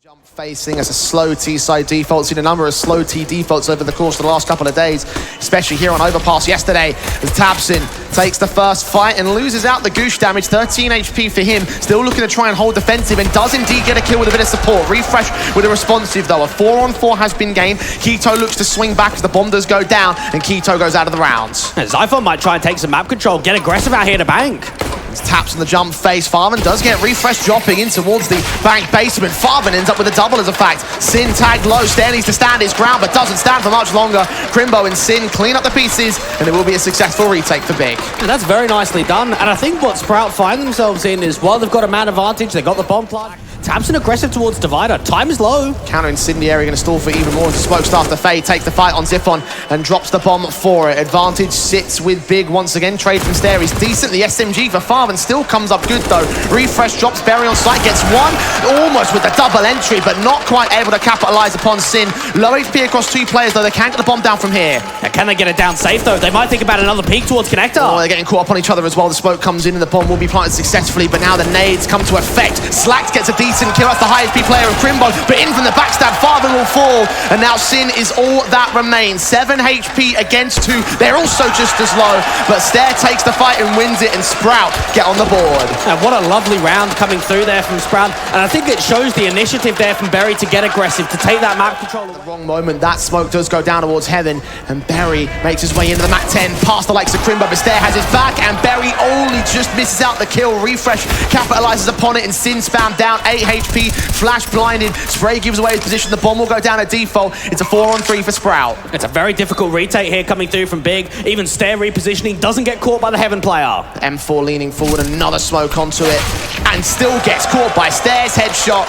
Jump facing as a slow T-side default. Seen a number of slow T defaults over the course of the last couple of days, especially here on Overpass yesterday, as Tabson takes the first fight and loses out the Goosh damage. 13 HP for him, still looking to try and hold defensive, and does indeed get a kill with a bit of support. Refresh with a responsive though. A 4-on-4 has been gained. Keto looks to swing back as the bomb does go down, and Keto goes out of the rounds. Zyphon might try and take some map control, get aggressive out here to bank. Taps on the jump face. Farman does get Refresh dropping in towards the bank basement. Farman ends up with a double as a fact. Sin tagged low. Stair needs to stand his ground, but doesn't stand for much longer. Crimbo and Sin clean up the pieces, and it will be a successful retake for Big. And that's very nicely done. And I think what Sprout find themselves in is, while they've got a man advantage, they've got the bomb plant. Tabson aggressive towards Divider. Time is low. Counter incendiary going to stall for even more as the smoke starts to fade. Takes the fight on Zyphon and drops the bomb for it. Advantage sits with Big once again. Trade from Stair is decent. The SMG for Farman still comes up good though. Refresh drops Berry on site, gets one. Almost with the double entry, but not quite able to capitalize upon Sin. Low HP across two players though. They can't get the bomb down from here. Can they get it down safe though? They might think about another peek towards Connector. Oh, they're getting caught up on each other as well. The smoke comes in and the bomb will be planted successfully, but now the nades come to effect. Slacks gets a decent kill. That's the highest HP player of Crimbo, but in from the backstab, Farman will fall, and now Sin is all that remains. 7 HP against 2. They're also just as low, but Stair takes the fight and wins it, and Sprout get on the board. And what a lovely round coming through there from Sprout, and I think it shows the initiative there from Berry to get aggressive, to take that map control. At the wrong moment, that smoke does go down towards Heaven, and Berry makes his way into the Mac 10, past the likes of Crimbo, but Stair has his back, and Berry only just misses out the kill. Refresh capitalizes upon it, and Sin spam down. 8 HP, flash blinded. Spray gives away his position. The bomb will go down at default. It's a 4-on-3 for Sprout. It's a very difficult retake here coming through from Big. Even Stair repositioning doesn't get caught by the Heaven player. M4 leaning forward, another smoke onto it, and still gets caught by Stair's headshot.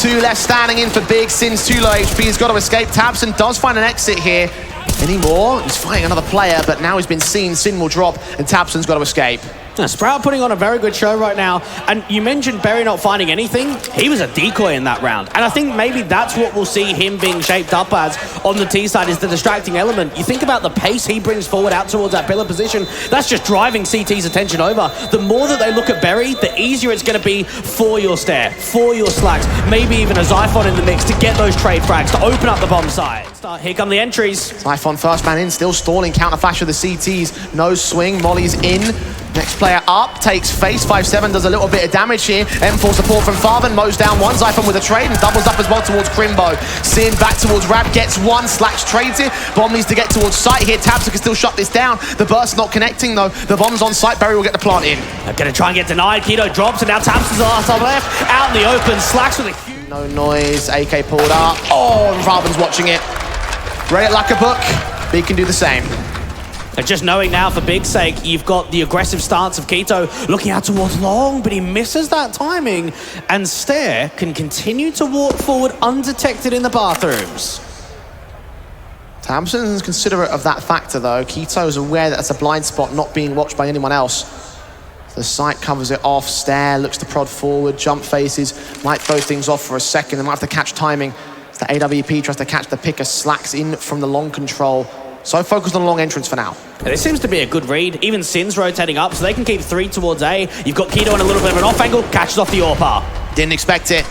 2 left standing in for Big. Sin's too low HP. He's got to escape. Tabson does find an exit here. Anymore? He's fighting another player, but now he's been seen. Sin will drop, and Tabson's got to escape. Now, Sprout putting on a very good show right now, and you mentioned Berry not finding anything. He was a decoy in that round, and I think maybe that's what we'll see him being shaped up as on the T side, is the distracting element. You think about the pace he brings forward out towards that pillar position, that's just driving CT's attention over. The more that they look at Berry, the easier it's going to be for your Stair, for your Slacks, maybe even a Zyphon in the mix to get those trade frags, to open up the bomb side. Here come the entries. Zyphon first man in, still stalling, counter flash of the CTs, no swing, Molly's in. Next player up, takes face, 5-7, does a little bit of damage here. M4 support from Farman, mows down one, Zyphon with a trade and doubles up as well towards Crimbo. Sin back towards Rab, gets one, Slacks trades it. Bomb needs to get towards site here, Tabson can still shut this down. The burst not connecting though, the bomb's on site, Berry will get the plant in. They're gonna try and get denied, Keto drops, and now Tabson's the last top left, out in the open, Slacks with a huge... No noise, AK pulled up, oh, and Farman's watching it. Read it like a book, Big can do the same. And just knowing now, for Big's sake, you've got the aggressive stance of Keto looking out towards long, but he misses that timing. And Stair can continue to walk forward undetected in the bathrooms. Tabson's considerate of that factor though. Keto is aware that that's a blind spot not being watched by anyone else. The site covers it off. Stair looks to prod forward, jump faces, might throw things off for a second. They might have to catch timing. As the AWP tries to catch the picker, Slacks in from the long control. So focused on a long entrance for now. This seems to be a good read. Even Sin's rotating up, so they can keep 3 towards A. You've got Keto on a little bit of an off angle, catches off the AWP. Didn't expect it.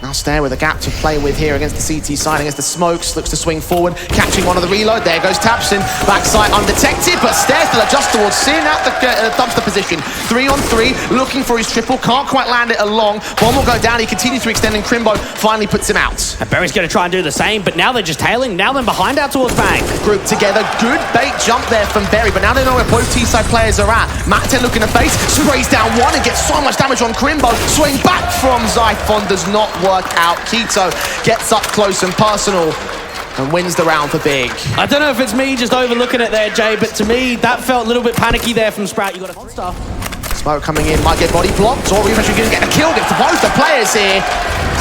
Now Stair with a gap to play with here against the CT side, against the smokes, looks to swing forward, catching one of the reload. There goes Tabson, backside undetected, but Stair still adjusts towards Sin at the dumpster position. 3-on-3, looking for his triple, can't quite land it along. Bomb will go down, he continues to extend, and Crimbo finally puts him out. And Berry's going to try and do the same, but now they're just tailing, now they're behind out towards Bang. Group together, good bait jump there from Berry, but now they know where both T-side players are at. Mac 10 looking to face, sprays down one and gets so much damage on Crimbo. Swing back from Zyphon does not work out. Keto gets up close and personal and wins the round for Big. I don't know if it's me just overlooking it there, Jay, but to me, that felt a little bit panicky there from Sprout. You got a monster. Smoke coming in, might get body blocked, or even actually going to get a kill to both the players here.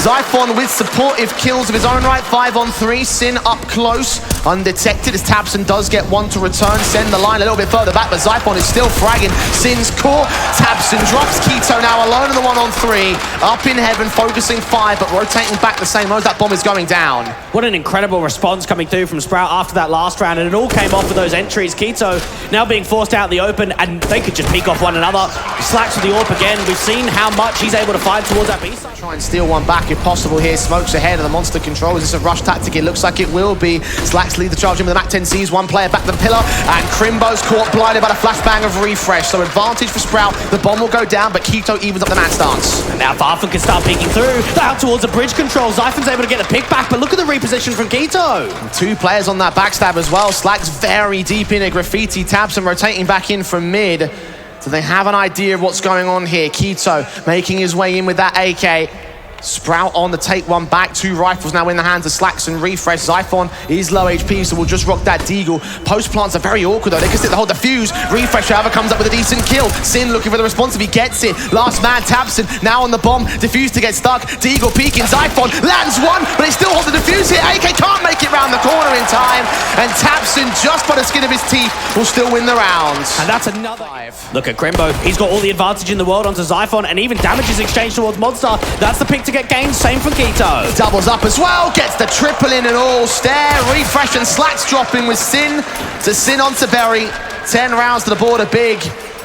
Zyphon with supportive kills of his own right, 5-on-3, Sin up close, undetected as Tabson does get one to return, send the line a little bit further back, but Zyphon is still fragging. Sin's caught, Tabson drops, Keto now alone in the 1-on-3, up in Heaven, focusing 5, but rotating back the same, knows that bomb is going down. What an incredible response coming through from Sprout after that last round, and it all came off with those entries. Keto now being forced out in the open, and they could just peek off one another. Slacks with the AWP again. We've seen how much he's able to find towards that B side. Try and steal one back back if possible here. Smokes ahead of the monster control. Is this a rush tactic? It looks like it will be. Slacks lead the charge in with the MAC-10 sees one player back to the pillar, and Crimbo's caught blinded by the flashbang of Refresh. So advantage for Sprout. The bomb will go down, but Keto evens up the match stance. And now Varfun can start peeking through. Out towards the bridge control. Zyphon's able to get the pick back, but look at the reposition from Keto. And 2 players on that backstab as well. Slack's very deep in a graffiti. Tabson rotating back in from mid. So they have an idea of what's going on here. Keto making his way in with that AK. Sprout on the take one back. 2 rifles now in the hands of Slacks and Refresh. Zyphon is low HP, so we'll just rock that Deagle. Post plants are very awkward though. They can sit the whole defuse. Refresh, however, comes up with a decent kill. Sin looking for the response if he gets it. Last man, Tabson, now on the bomb. Defuse to get stuck. Deagle peeking. Zyphon lands one, but it still holds the defuse here. AK can't make it round the corner in time. And Tabson, just by the skin of his teeth, will still win the round. And that's another. Look at Crimbo. He's got all the advantage in the world onto Zyphon, and even damage is exchanged towards Monster. That's the pick to get gained. Same for Keto. Doubles up as well. Gets the triple in and all. Stare, Refresh, and Slacks dropping with Sin. To Sin onto Berry. 10 rounds to the border big.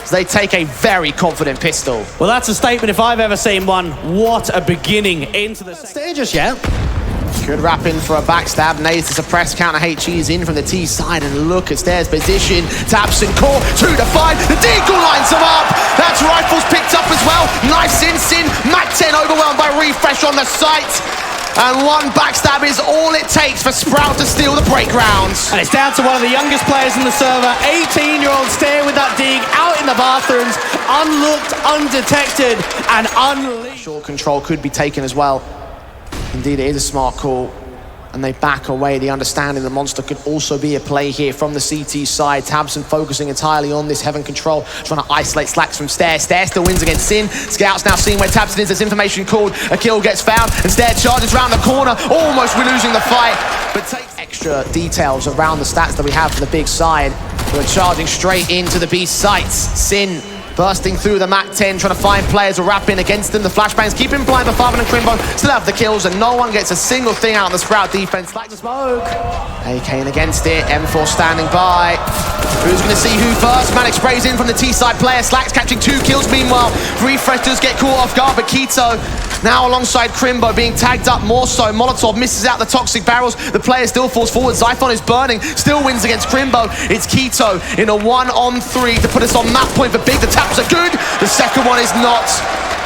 So they take a very confident pistol. Well, that's a statement if I've ever seen one. What a beginning into the stage just yet. Could wrap in for a backstab. Nades to suppress. Counter HE is in from the T side. And look at Stairs' position. Tabson core 2 to 5. The Deagle lines him up. That's rifles picked up as well. Knifes in. Sin. MAC-10 overwhelmed by Refresh on the site. And 1 backstab is all it takes for Sprout to steal the break rounds. And it's down to one of the youngest players in the server. 18-year-old Stair with that dig out in the bathrooms. Unlooked, undetected, and unleashed. Short control could be taken as well. Indeed, it is a smart call, and they back away. The understanding the monster could also be a play here from the CT side. Tabson focusing entirely on this heaven control, trying to isolate Slacks from Stair. Stair still wins against Sin. Scouts now seeing where Tabson is. There's information called. A kill gets found, and Stair charges around the corner. Almost we're losing the fight, but takes extra details around the stats that we have from the big side. We're charging straight into the B sites. Sin bursting through the MAC-10, trying to find players to wrap in against them. The flashbangs keep him blind, but Farben and Crimbo still have the kills, and no one gets a single thing out of the Sprout defense. Like the smoke. AK in against it. M4 standing by. Who's going to see who first? Manic sprays in from the T-side player. Slacks catching 2 kills. Meanwhile, Refresh does get caught off guard, but Keto now alongside Crimbo being tagged up more so. Molotov misses out the toxic barrels. The player still falls forward. Zyphon is burning. Still wins against Crimbo. It's Keto in a 1-on-3 to put us on map point for big. The taps are good. The second one is not.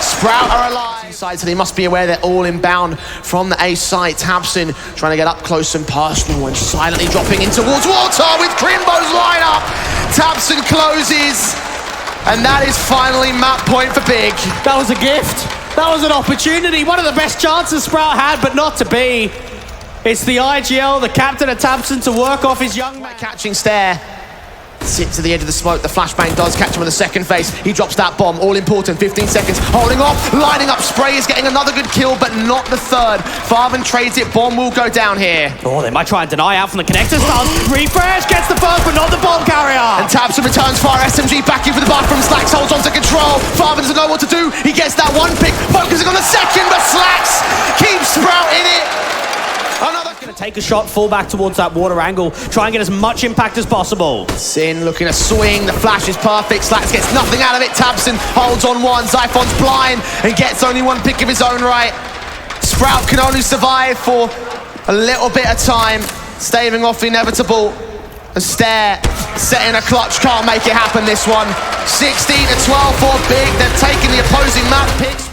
Sprout are alive. So they must be aware they're all inbound from the A site. Tabson trying to get up close and personal and silently dropping in towards water with Crimbo's lineup. Tabson closes, and that is finally map point for big. That was a gift. That was an opportunity. One of the best chances Sprout had, but not to be. It's the IGL, the captain of Tabson, to work off his young man. Catching Stair. Sit to the edge of the smoke. The flashbang does catch him in the second phase. He drops that bomb. All important. 15 seconds. Holding off. Lining up. Spray is getting another good kill, but not the third. Farben trades it. Bomb will go down here. Oh, they might try and deny out from the connector stance. Refresh gets the first, but not the bomb carrier. And Tabson returns far. SMG back in for the bathroom. Slacks holds on to control. Farben doesn't know what to do. He gets that 1 pick. Focusing on the second, but Slacks keeps Sprout in it. Another gonna take a shot, fall back towards that water angle, try and get as much impact as possible. Sin looking to swing, the flash is perfect, Slacks gets nothing out of it, Tabson holds on 1, Zyphon's blind and gets only 1 pick of his own right. Sprout can only survive for a little bit of time, staving off the inevitable. A Stair setting a clutch, can't make it happen this one. 16 to 12 for big, they're taking the opposing map picks.